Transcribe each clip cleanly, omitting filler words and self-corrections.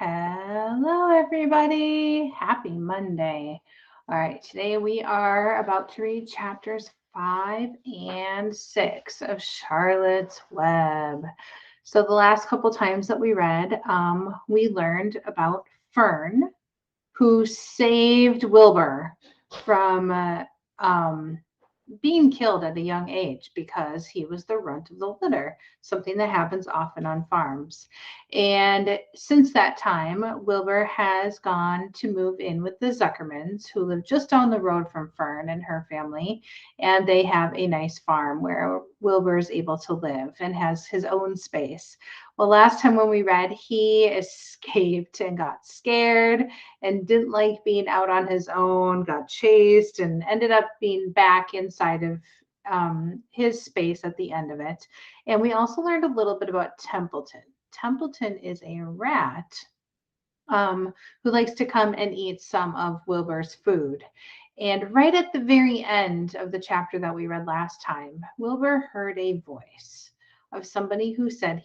Hello, everybody. Happy Monday. All right, today we are about to read chapters 5 and 6 of Charlotte's Web. So, the last couple times that we read, we learned about Fern, who saved Wilbur from being killed at a young age because he was the runt of the litter, something that happens often on farms. And since that time, Wilbur has gone to move in with the Zuckermans, who live just down the road from Fern and her family. And they have a nice farm where Wilbur is able to live and has his own space. Well, last time when we read, he escaped and got scared and didn't like being out on his own, got chased, and ended up being back inside of his space at the end of it. And we also learned a little bit about Templeton. Templeton is a rat who likes to come and eat some of Wilbur's food. And right at the very end of the chapter that we read last time, Wilbur heard a voice of somebody who said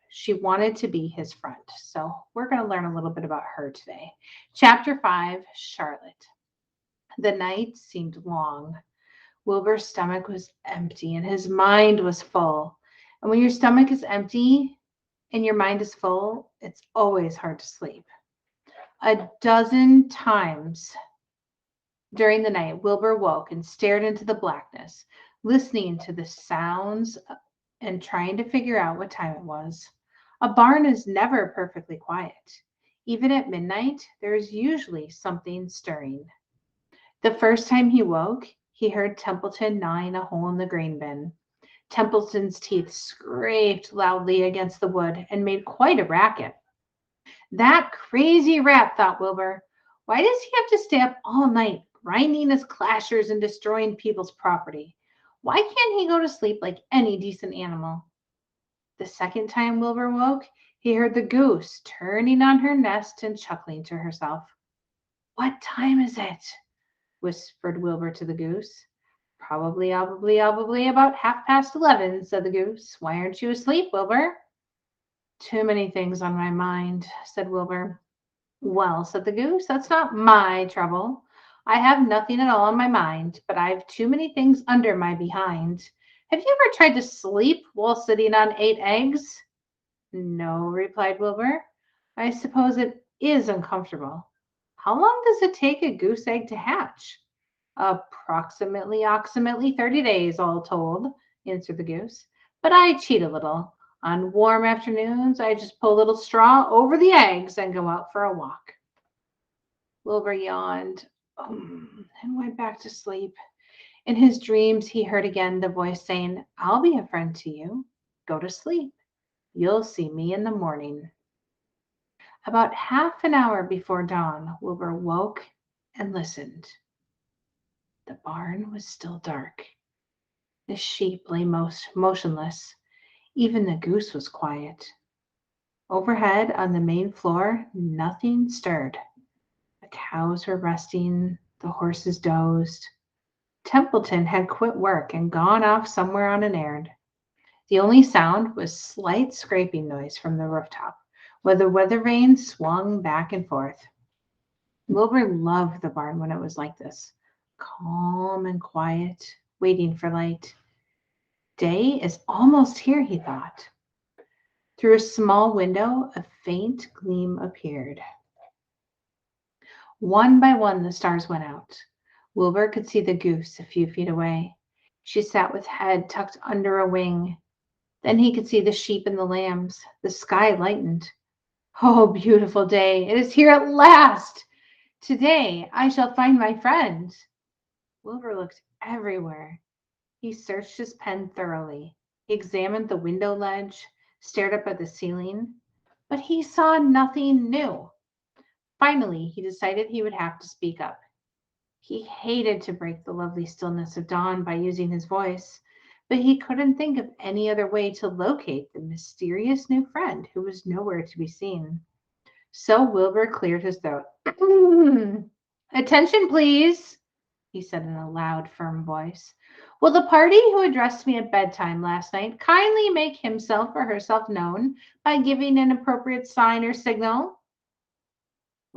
she wanted to be his friend. So we're going to learn a little bit about her today. Chapter 5, Charlotte. The night seemed long. Wilbur's stomach was empty and his mind was full. And when your stomach is empty and your mind is full, it's always hard to sleep. A dozen times during the night, Wilbur woke and stared into the blackness, listening to the sounds and trying to figure out what time it was. A barn is never perfectly quiet. Even at midnight, there is usually something stirring. The first time he woke, he heard Templeton gnawing a hole in the grain bin. Templeton's teeth scraped loudly against the wood and made quite a racket. That crazy rat, thought Wilbur. Why does he have to stay up all night, grinding his clashers and destroying people's property? Why can't he go to sleep like any decent animal? The second time Wilbur woke, he heard the goose turning on her nest and chuckling to herself. What time is it? Whispered Wilbur to the goose. Probably about 11:30, said the goose. Why aren't you asleep, Wilbur? Too many things on my mind, said Wilbur. Well, said the goose, that's not my trouble. I have nothing at all on my mind, but I've too many things under my behind. Have you ever tried to sleep while sitting on 8 eggs? No, replied Wilbur. I suppose it is uncomfortable. How long does it take a goose egg to hatch? Approximately 30 days, all told, answered the goose. But I cheat a little. On warm afternoons, I just pull a little straw over the eggs and go out for a walk. Wilbur yawned and went back to sleep. In his dreams, he heard again the voice saying, I'll be a friend to you. Go to sleep. You'll see me in the morning. About half an hour before dawn, Wilbur woke and listened. The barn was still dark. The sheep lay motionless. Even the goose was quiet. Overhead on the main floor, nothing stirred. The cows were resting, the horses dozed. Templeton had quit work and gone off somewhere on an errand. The only sound was slight scraping noise from the rooftop, where the weather vane swung back and forth. Wilbur loved the barn when it was like this, calm and quiet, waiting for light. Day is almost here, he thought. Through a small window, a faint gleam appeared. One by one, the stars went out. Wilbur could see the goose a few feet away. She sat with head tucked under a wing. Then he could see the sheep and the lambs. The sky lightened. Oh, beautiful day. It is here at last. Today I shall find my friend. Wilbur looked everywhere. He searched his pen thoroughly. He examined the window ledge, stared up at the ceiling, but he saw nothing new. Finally, he decided he would have to speak up. He hated to break the lovely stillness of dawn by using his voice, but he couldn't think of any other way to locate the mysterious new friend who was nowhere to be seen. So Wilbur cleared his throat. Attention, please, he said in a loud, firm voice. Will the party who addressed me at bedtime last night kindly make himself or herself known by giving an appropriate sign or signal?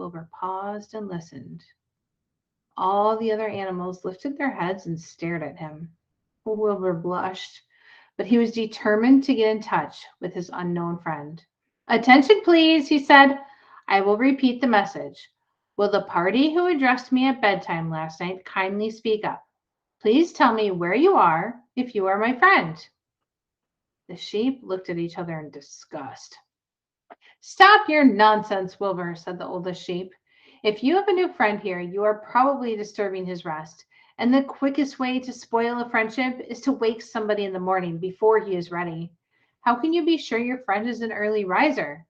Wilbur paused and listened. All the other animals lifted their heads and stared at him. Wilbur blushed, but he was determined to get in touch with his unknown friend. "Attention, please," he said. "I will repeat the message. Will the party who addressed me at bedtime last night kindly speak up? Please tell me where you are if you are my friend." The sheep looked at each other in disgust. "Stop your nonsense, Wilbur," said the oldest sheep. "If you have a new friend here, you are probably disturbing his rest. And the quickest way to spoil a friendship is to wake somebody in the morning before he is ready. How can you be sure your friend is an early riser?"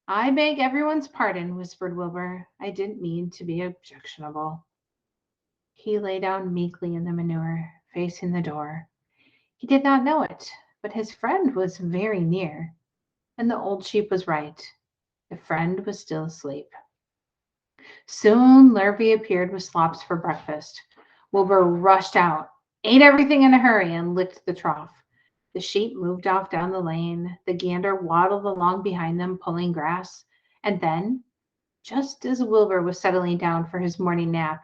"I beg everyone's pardon," whispered Wilbur. "I didn't mean to be objectionable." He lay down meekly in the manure, facing the door. He did not know it, but his friend was very near, and the old sheep was right. The friend was still asleep. Soon Lurvy appeared with slops for breakfast. Wilbur rushed out, ate everything in a hurry, and licked the trough. The sheep moved off down the lane. The gander waddled along behind them, pulling grass. And then, just as Wilbur was settling down for his morning nap,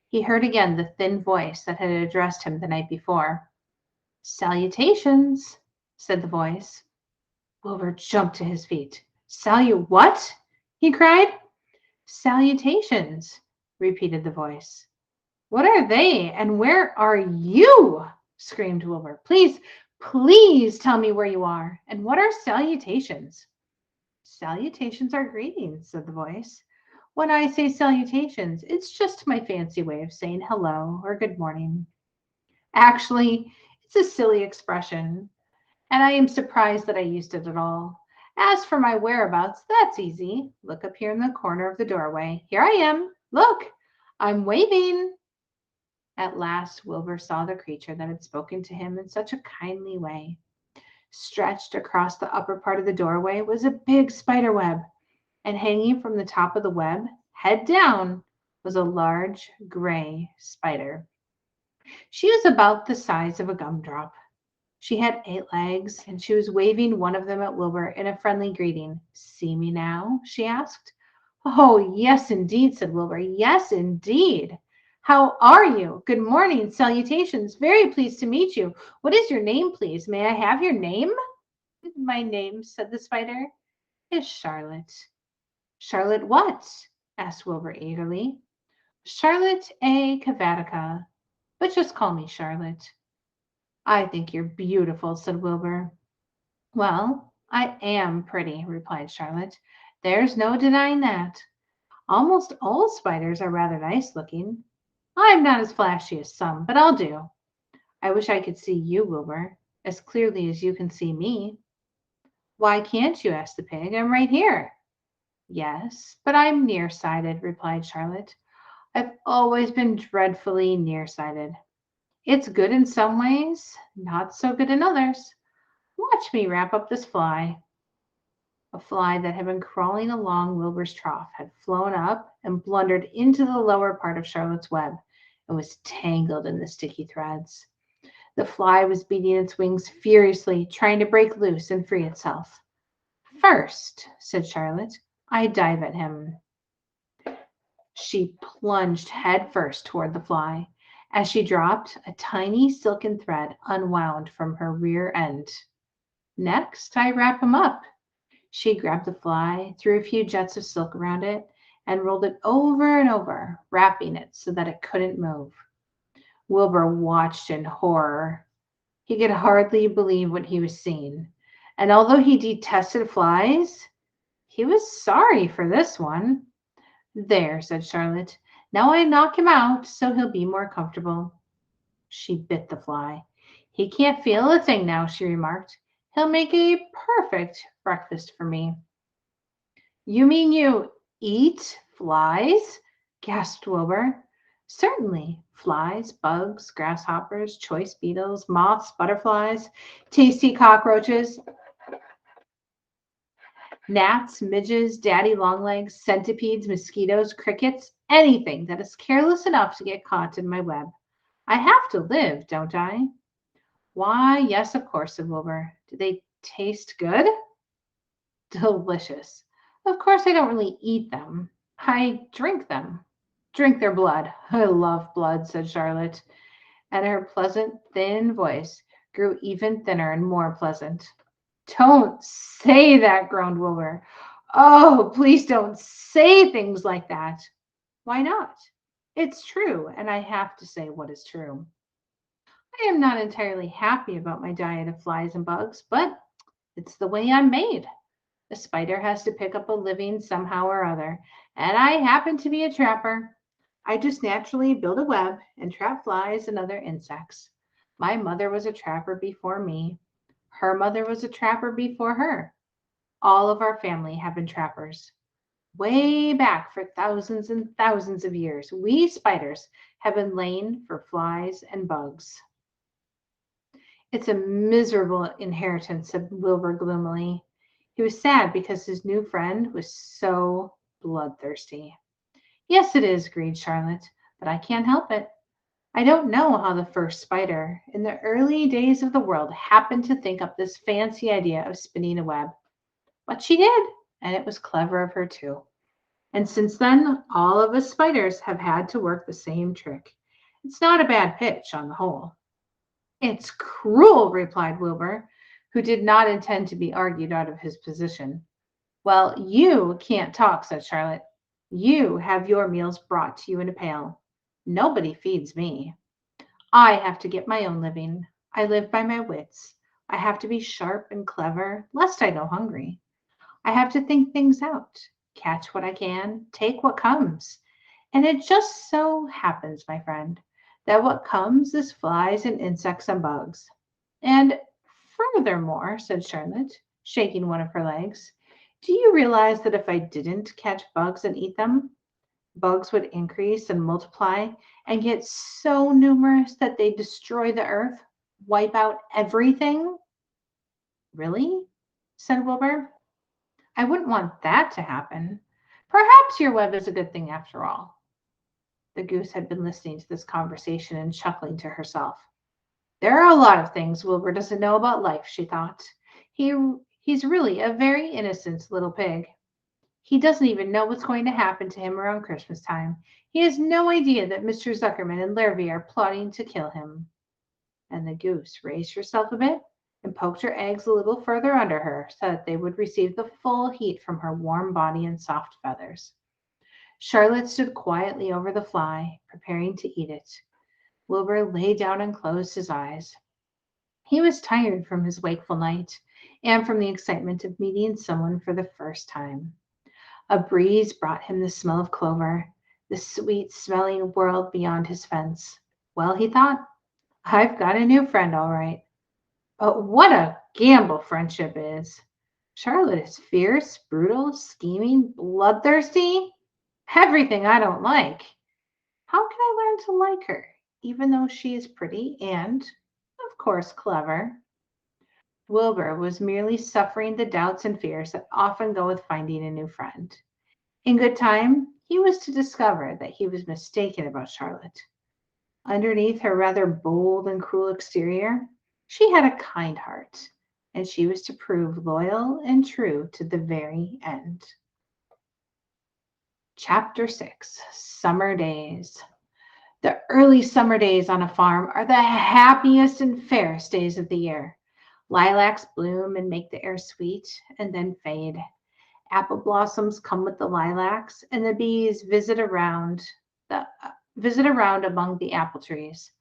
he heard again the thin voice that had addressed him the night before. "Salutations," said the voice. Wilbur jumped to his feet. What?" he cried. "Salutations," repeated the voice. "What are they, and where are you?" screamed Wilbur. "Please, please tell me where you are, and what are salutations?" "Salutations are greetings," said the voice. "When I say salutations, it's just my fancy way of saying hello or good morning. Actually, it's a silly expression, and I am surprised that I used it at all. As for my whereabouts, that's easy. Look up here in the corner of the doorway. Here I am. Look, I'm waving." At last, Wilbur saw the creature that had spoken to him in such a kindly way. Stretched across the upper part of the doorway was a big spider web, and hanging from the top of the web, head down, was a large gray spider. She was about the size of a gumdrop. She had 8 legs, and she was waving one of them at Wilbur in a friendly greeting. "See me now?" she asked. "Oh, yes, indeed," said Wilbur. "Yes, indeed. How are you? Good morning. Salutations. Very pleased to meet you. What is your name, please? May I have your name?" "My name," said the spider, "is Charlotte." "Charlotte what?" asked Wilbur eagerly. "Charlotte A. Cavatica, but just call me Charlotte." "I think you're beautiful," said Wilbur. "Well, I am pretty," replied Charlotte. "There's no denying that. Almost all spiders are rather nice looking. I'm not as flashy as some, but I'll do. I wish I could see you, Wilbur, as clearly as you can see me." "Why can't you?" asked the pig. "I'm right here." "Yes, but I'm nearsighted," replied Charlotte. "I've always been dreadfully nearsighted. It's good in some ways, not so good in others. Watch me wrap up this fly." A fly that had been crawling along Wilbur's trough had flown up and blundered into the lower part of Charlotte's web and was tangled in the sticky threads. The fly was beating its wings furiously, trying to break loose and free itself. "First," said Charlotte, "I dive at him." She plunged head first toward the fly. As she dropped, a tiny silken thread unwound from her rear end. "Next, I wrap him up." She grabbed the fly, threw a few jets of silk around it, and rolled it over and over, wrapping it so that it couldn't move. Wilbur watched in horror. He could hardly believe what he was seeing. And although he detested flies, he was sorry for this one. "There," said Charlotte. "Now I knock him out so he'll be more comfortable." She bit the fly. "He can't feel a thing now," she remarked. "He'll make a perfect breakfast for me." "You mean you eat flies?" gasped Wilbur. "Certainly. Flies, bugs, grasshoppers, choice beetles, moths, butterflies, tasty cockroaches, gnats, midges, daddy longlegs, centipedes, mosquitoes, crickets, anything that is careless enough to get caught in my web. I have to live, don't I?" "Why, yes, of course," said Wilbur. "Do they taste good?" "Delicious. Of course, I don't really eat them. I drink them. Drink their blood. I love blood, said Charlotte, and her pleasant, thin voice grew even thinner and more pleasant. Don't say that, groaned Wilbur. Oh, please don't say things like that. Why not? It's true, and I have to say what is true. I am not entirely happy about my diet of flies and bugs, but it's the way I'm made. A spider has to pick up a living somehow or other, and I happen to be a trapper. I just naturally build a web and trap flies and other insects. My mother was a trapper before me. Her mother was a trapper before her. All of our family have been trappers. Way back for thousands and thousands of years, we spiders have been laying for flies and bugs. It's a miserable inheritance, said Wilbur gloomily. He was sad because his new friend was so bloodthirsty. Yes, it is, agreed Charlotte, but I can't help it. I don't know how the first spider in the early days of the world happened to think up this fancy idea of spinning a web. But she did, and it was clever of her too. And since then, all of us spiders have had to work the same trick. It's not a bad pitch on the whole. It's cruel, replied Wilbur, who did not intend to be argued out of his position. Well, you can't talk, said Charlotte. You have your meals brought to you in a pail. Nobody feeds me. I have to get my own living. I live by my wits. I have to be sharp and clever, lest I go hungry. I have to think things out, catch what I can, take what comes. And it just so happens, my friend, that what comes is flies and insects and bugs. And furthermore, said Charlotte, shaking one of her legs, do you realize that if I didn't catch bugs and eat them, bugs would increase and multiply and get so numerous that they destroy the earth, wipe out everything? Really? Said Wilbur. I wouldn't want that to happen. Perhaps your web is a good thing after all. The goose had been listening to this conversation and chuckling to herself. There are a lot of things Wilbur doesn't know about life, she thought. He, he's really a very innocent little pig. He doesn't even know what's going to happen to him around Christmas time. He has no idea that Mr. Zuckerman and Larvae are plotting to kill him. And the goose raised herself a bit and poked her eggs a little further under her so that they would receive the full heat from her warm body and soft feathers. Charlotte stood quietly over the fly, preparing to eat it. Wilbur lay down and closed his eyes. He was tired from his wakeful night and from the excitement of meeting someone for the first time. A breeze brought him the smell of clover, the sweet smelling world beyond his fence. Well, he thought, I've got a new friend, all right. But what a gamble friendship is. Charlotte is fierce, brutal, scheming, bloodthirsty. Everything I don't like. How can I learn to like her, even though she is pretty and, of course, clever? Wilbur was merely suffering the doubts and fears that often go with finding a new friend. In good time, he was to discover that he was mistaken about Charlotte. Underneath her rather bold and cruel exterior, she had a kind heart, and she was to prove loyal and true to the very end. Chapter 6 Summer Days. The early summer days on a farm are the happiest and fairest days of the year. Lilacs bloom and make the air sweet and then fade. Apple blossoms come with the lilacs, and the bees the visit around among the apple trees.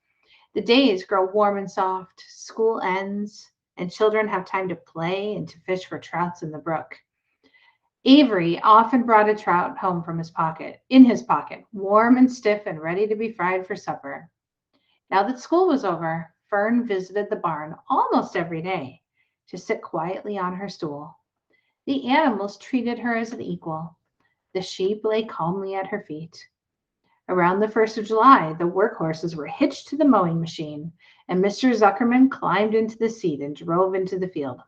The days grow warm and soft, school ends, and children have time to play and to fish for trouts in the brook. Avery often brought a trout home from in his pocket, warm and stiff and ready to be fried for supper. Now that school was over, Fern visited the barn almost every day to sit quietly on her stool. The animals treated her as an equal. The sheep lay calmly at her feet. Around the 1st of July, the work horses were hitched to the mowing machine, and Mr. Zuckerman climbed into the seat and drove into the field.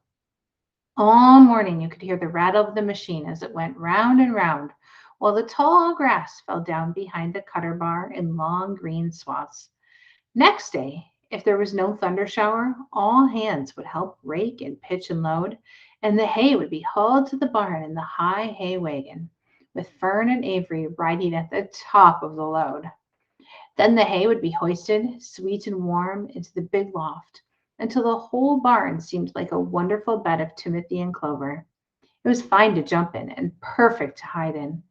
All morning you could hear the rattle of the machine as it went round and round, while the tall grass fell down behind the cutter bar in long green swaths. Next day, if there was no thunder shower, all hands would help rake and pitch and load, and the hay would be hauled to the barn in the high hay wagon, with Fern and Avery riding at the top of the load. Then the hay would be hoisted, sweet and warm, into the big loft until the whole barn seemed like a wonderful bed of timothy and clover. It was fine to jump in and perfect to hide in.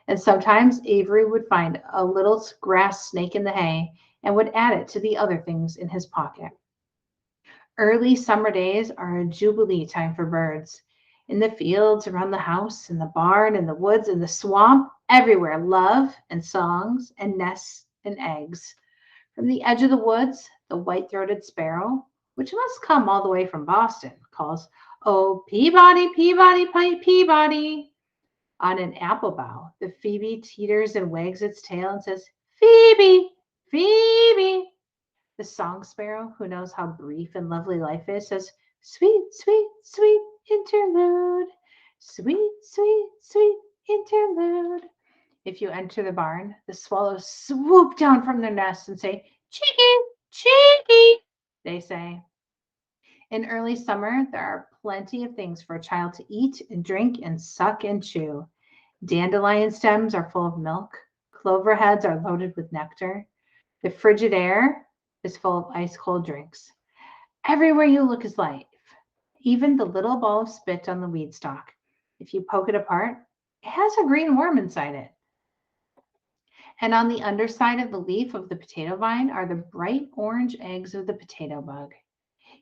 And sometimes Avery would find a little grass snake in the hay and would add it to the other things in his pocket. Early summer days are a jubilee time for birds. In the fields, around the house, in the barn, in the woods, in the swamp, everywhere, love and songs and nests and eggs. From the edge of the woods, the white-throated sparrow, which must come all the way from Boston, calls, "Oh, Peabody, Peabody, Peabody." On an apple bough, the phoebe teeters and wags its tail and says, "Phoebe, Phoebe." The song sparrow, who knows how brief and lovely life is, says, "Sweet, sweet, sweet interlude. Sweet, sweet, sweet interlude." If you enter the barn, the swallows swoop down from their nests and say, "Cheeky, cheeky," they say. In early summer, there are plenty of things for a child to eat and drink and suck and chew. Dandelion stems are full of milk. Clover heads are loaded with nectar. The frigid air is full of ice cold drinks. Everywhere you look is life. Even the little ball of spit on the weed stalk. If you poke it apart, it has a green worm inside it. And on the underside of the leaf of the potato vine are the bright orange eggs of the potato bug.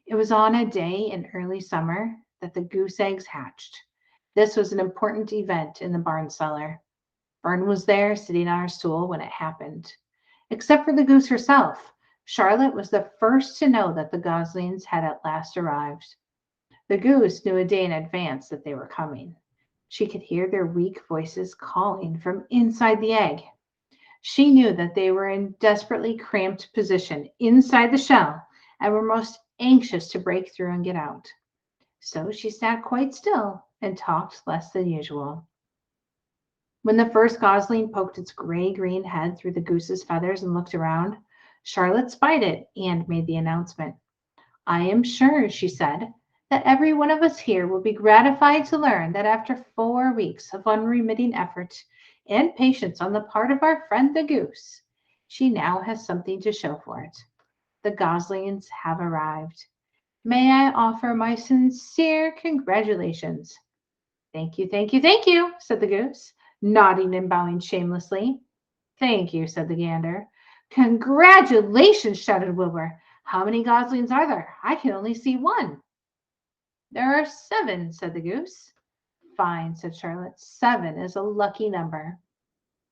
It was on a day in early summer that the goose eggs hatched. This was an important event in the barn cellar. Fern was there sitting on her stool when it happened. Except for the goose herself, Charlotte was the first to know that the goslings had at last arrived. The goose knew a day in advance that they were coming. She could hear their weak voices calling from inside the egg. She knew that they were in desperately cramped position inside the shell and were most anxious to break through and get out. So she sat quite still and talked less than usual. When the first gosling poked its gray-green head through the goose's feathers and looked around, Charlotte spied it and made the announcement. "I am sure," she said, "that every one of us here will be gratified to learn that after 4 weeks of unremitting effort and patience on the part of our friend the goose, she now has something to show for it. The goslings have arrived. May I offer my sincere congratulations?" "Thank you, thank you, thank you," said the goose, nodding and bowing shamelessly. "Thank you," said the gander. "Congratulations," shouted Wilbur. "How many goslings are there? I can only see one." "There are 7," said the goose. "Fine," said Charlotte. "7 is a lucky number."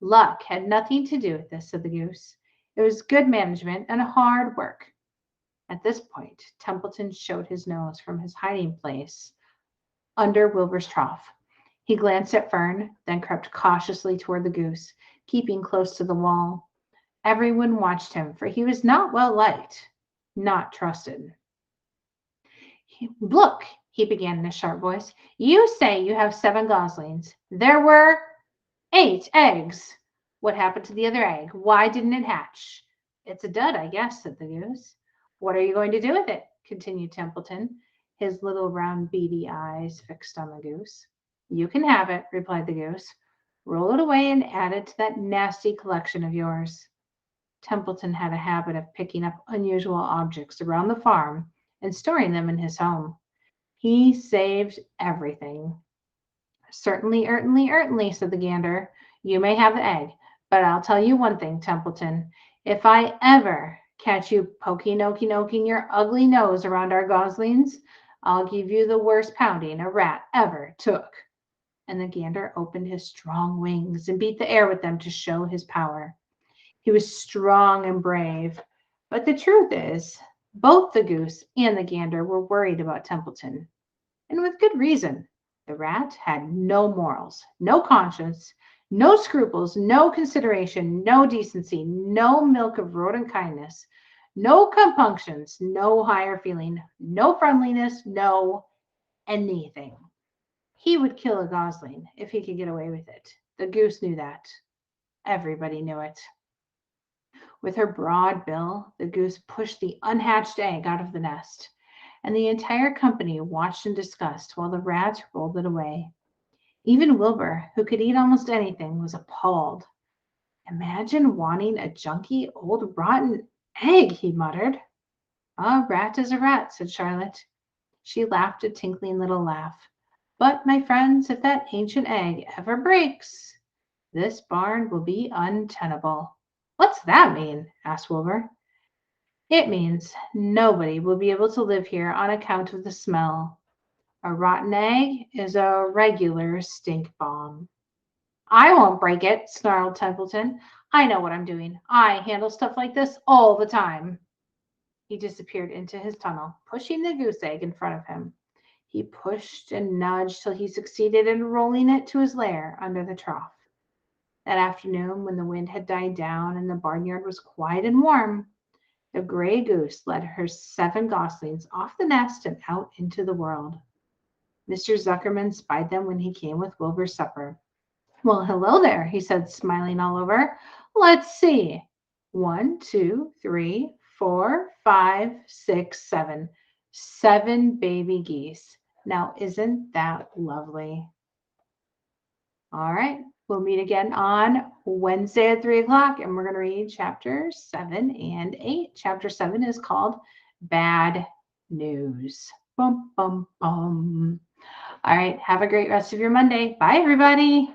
"Luck had nothing to do with this," said the goose. "It was good management and hard work." At this point, Templeton showed his nose from his hiding place under Wilbur's trough. He glanced at Fern, then crept cautiously toward the goose, keeping close to the wall. Everyone watched him, for he was not well liked, not trusted. "Look," he began in a sharp voice, "you say you have 7 goslings. There were 8 eggs. What happened to the other egg? Why didn't it hatch?" "It's a dud, I guess," said the goose. "What are you going to do with it?" continued Templeton, his little round beady eyes fixed on the goose. "You can have it," replied the goose. "Roll it away and add it to that nasty collection of yours." Templeton had a habit of picking up unusual objects around the farm and storing them in his home. He saved everything. "Certainly, certainly," said the gander. "You may have the egg, but I'll tell you one thing, Templeton. If I ever catch you poking your ugly nose around our goslings, I'll give you the worst pounding a rat ever took." And the gander opened his strong wings and beat the air with them to show his power. He was strong and brave, but the truth is, both the goose and the gander were worried about Templeton, and with good reason. The rat had no morals, no conscience, no scruples, no consideration, no decency, no milk of rodent kindness, no compunctions, no higher feeling, no friendliness, no anything. He would kill a gosling if he could get away with it. The goose knew that. Everybody knew it. With her broad bill, the goose pushed the unhatched egg out of the nest, and the entire company watched in disgust while the rat rolled it away. Even Wilbur, who could eat almost anything, was appalled. Imagine wanting a junky, old, rotten egg, he muttered. A rat is a rat, said Charlotte. She laughed a tinkling little laugh. But, my friends, if that ancient egg ever breaks, this barn will be untenable. What's that mean? Asked Wilbur. It means nobody will be able to live here on account of the smell. A rotten egg is a regular stink bomb. I won't break it, snarled Templeton. I know what I'm doing. I handle stuff like this all the time. He disappeared into his tunnel, pushing the goose egg in front of him. He pushed and nudged till he succeeded in rolling it to his lair under the trough. That afternoon, when the wind had died down and the barnyard was quiet and warm, the gray goose led her 7 goslings off the nest and out into the world. Mr. Zuckerman spied them when he came with Wilbur's supper. Well, hello there, he said, smiling all over. Let's see. 1, 2, 3, 4, 5, 6, 7. 7 baby geese. Now, isn't that lovely? All right. We'll meet again on Wednesday at 3 o'clock, and we're going to read chapters 7 and 8. Chapter 7 is called Bad News. Bum, bum, bum. All right. Have a great rest of your Monday. Bye, everybody.